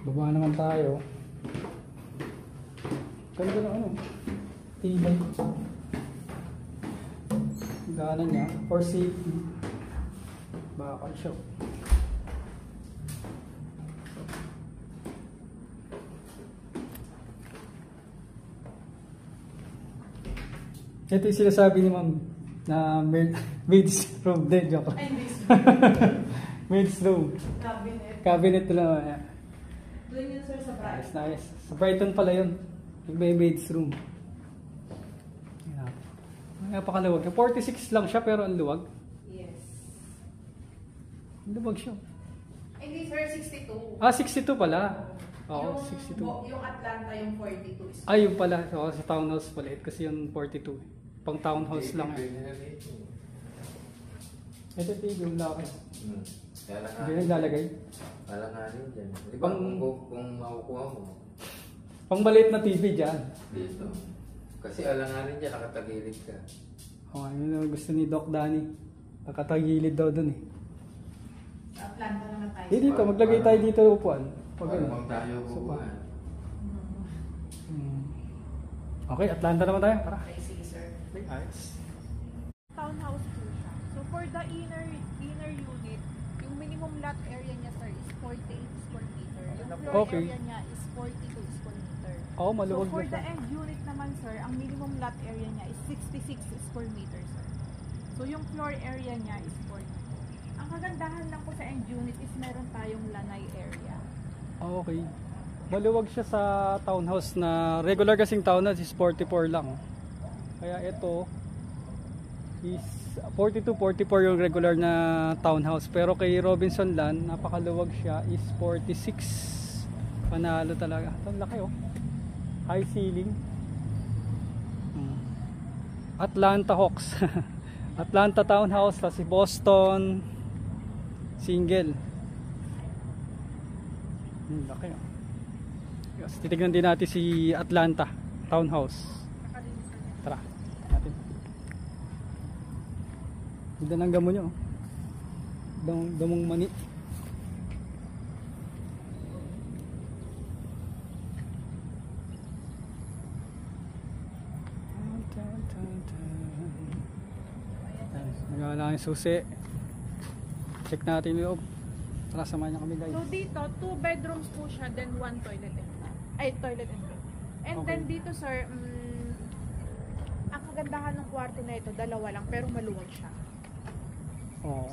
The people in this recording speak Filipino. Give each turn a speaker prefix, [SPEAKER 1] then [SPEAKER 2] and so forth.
[SPEAKER 1] Baba naman tayo. Ganda na ano. Tibay. Gana niya. For safety. Bakal siya. Ito yung sinasabi ni ma'am na maid's room din. Joke.
[SPEAKER 2] Ay, maid's room.
[SPEAKER 1] Maid's room.
[SPEAKER 2] Cabinet.
[SPEAKER 1] Cabinet lang.
[SPEAKER 2] Doon yun sir sa Brighton.
[SPEAKER 1] Nice. Sa Brighton pala yun. May maid's room. Napakaluwag. 46 lang siya pero ang luwag.
[SPEAKER 2] Yes.
[SPEAKER 1] Ang luwag siya.
[SPEAKER 2] Hindi sir, 62.
[SPEAKER 1] Ah, 62 pala. Oo, 62.
[SPEAKER 2] Yung Atlanta, yung 42 is.
[SPEAKER 1] Ay, yung pala. So, sa townhouse pala. Kasi yung 42. Pang townhouse lang. Ito yung laki. Hindi naglalagay.
[SPEAKER 3] Wala nga rin dyan. Di ba kung makukuha mo?
[SPEAKER 1] Pang maliit na TV dyan.
[SPEAKER 3] Dito. Kasi alanganin dyan, nakatagilid ka.
[SPEAKER 1] Oh, yun ang gusto ni Doc Danny. Nakatagilid daw dun eh.
[SPEAKER 2] Atlanta naman tayo.
[SPEAKER 1] Dito, maglagay tayo dito upuan. Pag
[SPEAKER 3] Parang tayo kukuhan.
[SPEAKER 1] Okay, Atlanta naman tayo. Tara.
[SPEAKER 2] Okay, sige sir.
[SPEAKER 1] Ayos.
[SPEAKER 4] Townhouse po siya. So for the inner unit, yung minimum lot area niya sir is 48 square meter. Yung floor
[SPEAKER 1] Okay.
[SPEAKER 4] area niya is 42 square meter.
[SPEAKER 1] Oo, maluwag
[SPEAKER 4] So for
[SPEAKER 1] na
[SPEAKER 4] the
[SPEAKER 1] siya.
[SPEAKER 4] end unit naman sir, ang minimum lot area niya is 66 square meter sir. So yung floor area niya is 40. Ang kagandahan lang po sa end unit is meron tayong lanay area.
[SPEAKER 1] Okay. Maluwag siya sa townhouse na regular kasing townhouse is 44 lang. Kaya ito is 42, 44 yung regular na townhouse. Pero kay Robinson Land, napakaluwag siya is 46. Panalo talaga. Ito laki oh. High ceiling. Atlanta Hawks. Atlanta townhouse, tapos si Boston single. Laki oh. Yes, titignan din natin si Atlanta townhouse. Tara, natin. Ganda ng gamo nyo. Damong mani. Nagala yung susi. Check natin yung loob. Tara, samahan niya kami guys.
[SPEAKER 4] So dito, 2 bedrooms po siya, then 1 toilet and bath. Ay, toilet and bath. And
[SPEAKER 1] Okay.
[SPEAKER 4] then dito sir, ang kagandahan ng kwarto na ito, dalawa lang, pero maluwag siya.
[SPEAKER 1] Oh.